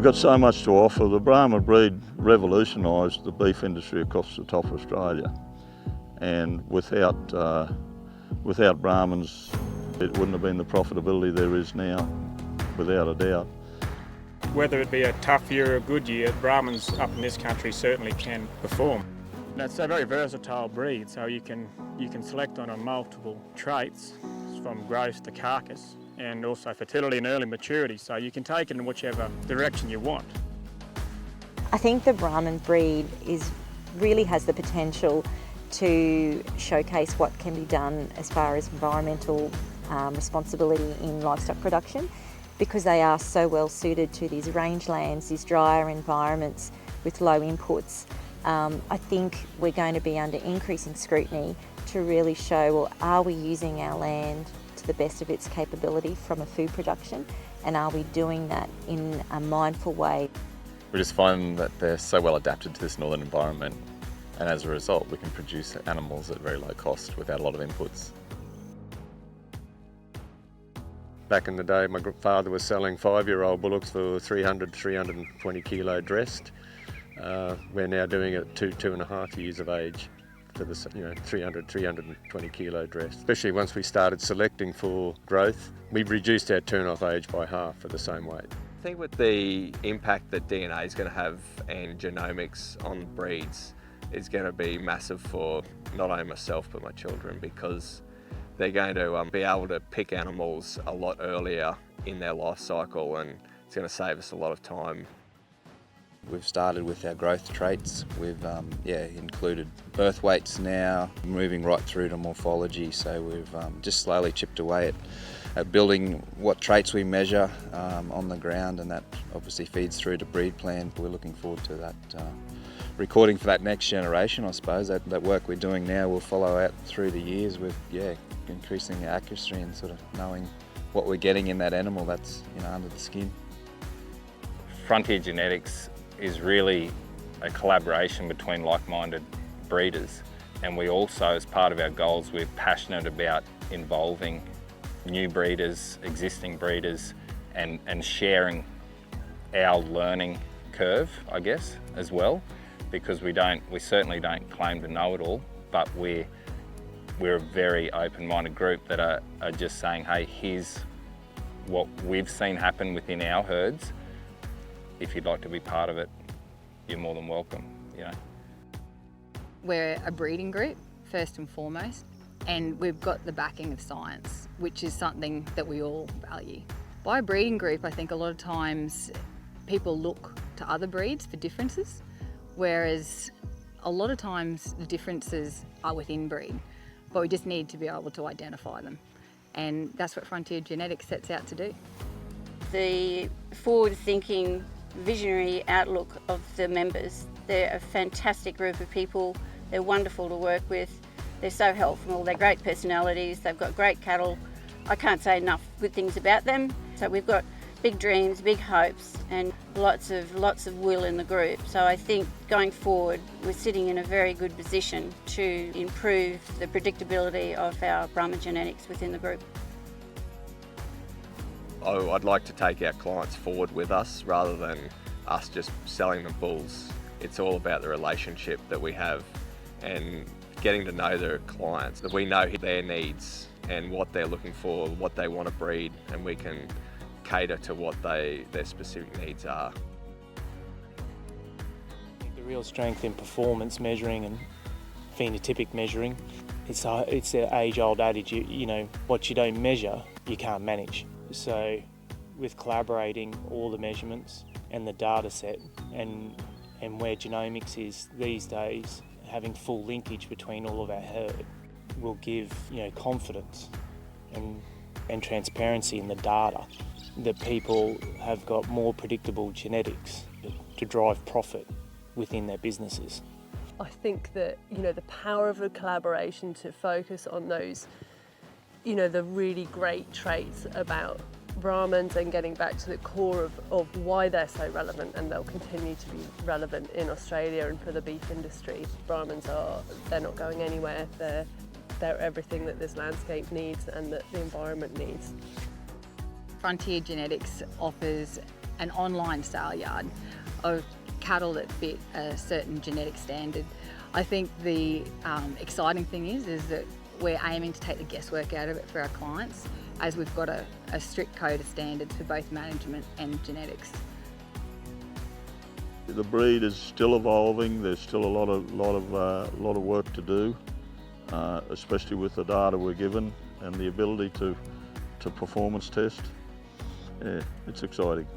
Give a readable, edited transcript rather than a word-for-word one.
We've got so much to offer. The Brahman breed revolutionised the beef industry across the top of Australia, and without Brahmans it wouldn't have been the profitability there is now, without a doubt. Whether it be a tough year or a good year, Brahmans up in this country certainly can perform. That's a very versatile breed, so you can select on multiple traits, from growth to carcass, and also fertility and early maturity, so you can take it in whichever direction you want. I think the Brahman breed really has the potential to showcase what can be done as far as environmental responsibility in livestock production, because they are so well suited to these rangelands, these drier environments with low inputs. I think we're going to be under increasing scrutiny to really show, well, are we using our land to the best of its capability from a food production, and are we doing that in a mindful way? We just find that they're so well adapted to this northern environment, and as a result we can produce animals at very low cost without a lot of inputs. Back in the day, my father was selling 5-year-old bullocks for 320 kilo dressed. We're now doing it at 2.5 years of age for the 320 kilo dressed. Especially once we started selecting for growth, we've reduced our turn-off age by half for the same weight. I think with the impact that DNA is going to have and genomics on breeds is going to be massive for not only myself but my children, because they're going to be able to pick animals a lot earlier in their life cycle, and it's going to save us a lot of time. We've started with our growth traits. We've included birth weights now, moving right through to morphology. So we've just slowly chipped away at building what traits we measure on the ground, and that obviously feeds through to breed plan. We're looking forward to that recording for that next generation, I suppose. That work we're doing now will follow out through the years with increasing the accuracy and sort of knowing what we're getting in that animal that's under the skin. Frontier Genetics is really a collaboration between like-minded breeders, and we also, as part of our goals, we're passionate about involving new breeders, existing breeders, and sharing our learning curve, I guess, as well, because we certainly don't claim to know it all, but we're a very open-minded group that are just saying, hey, here's what we've seen happen within our herds. If you'd like to be part of it, you're more than welcome, We're a breeding group, first and foremost, and we've got the backing of science, which is something that we all value. By a breeding group, I think a lot of times people look to other breeds for differences, whereas a lot of times the differences are within breed, but we just need to be able to identify them. And that's what Frontier Genetics sets out to do. The forward-thinking, visionary outlook of the members. They're a fantastic group of people. They're wonderful to work with. They're so helpful. They're great personalities. They've got great cattle. I can't say enough good things about them. So we've got big dreams, big hopes, and lots of will in the group. So I think going forward, we're sitting in a very good position to improve the predictability of our Brahman genetics within the group. I'd like to take our clients forward with us rather than us just selling them bulls. It's all about the relationship that we have and getting to know their clients, that we know their needs and what they're looking for, what they want to breed, and we can cater to what their specific needs are. The real strength in performance measuring and phenotypic measuring, it's an age-old adage, what you don't measure, you can't manage. So with collaborating all the measurements and the data set and where genomics is these days, having full linkage between all of our herd will give confidence and transparency in the data, that people have got more predictable genetics to drive profit within their businesses. I think that the power of a collaboration to focus on those the really great traits about Brahmans and getting back to the core of why they're so relevant, and they'll continue to be relevant in Australia and for the beef industry. Brahmans they're not going anywhere. They're everything that this landscape needs and that the environment needs. Frontier Genetics offers an online sale yard of cattle that fit a certain genetic standard. I think the exciting thing is that we're aiming to take the guesswork out of it for our clients, as we've got a strict code of standards for both management and genetics. The breed is still evolving. There's still a lot of work to do, especially with the data we're given and the ability to performance test. Yeah, it's exciting.